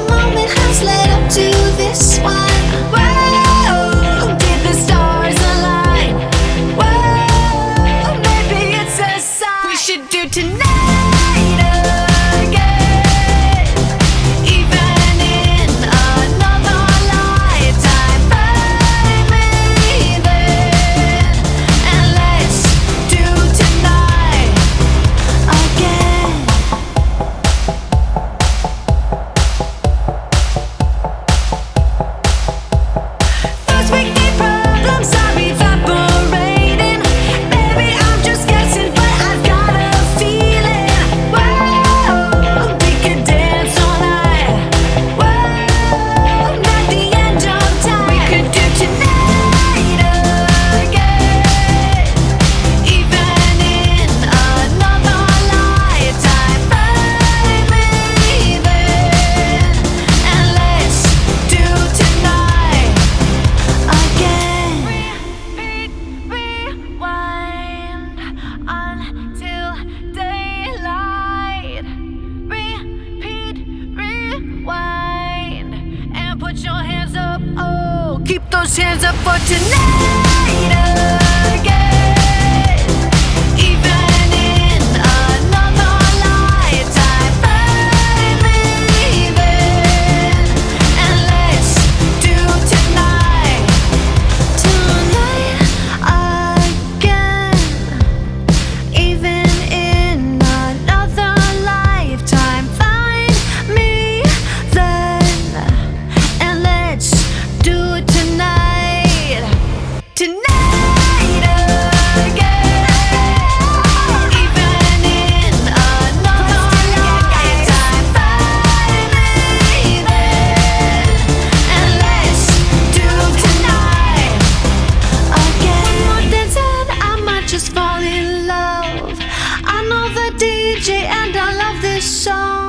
Moment has led up to this one. Whoa, did the stars align? Whoa, maybe it's a sign we should do tonight again, even in another lifetime. Find me then, and let's do tonight again. First we need problems are evaporating. Maybe I'm just guessing, but I've got a feeling. Whoa, we could dance all night. Whoa, not the end of time. We could do tonight again, even in another lifetime. Find me then, and let's do tonight again. Repeat, rewind until daylight. Repeat, rewind, and put your hands up. Oh, keep those hands up for tonight again, even in another lifetime. Find me then, and let's do tonight again, even in another lifetime. Find me then, and let's do it tonight again, even in another lifetime. Find me then, and let's do tonight again. One more dance and I might just fall in love. I know the DJ and I love this song.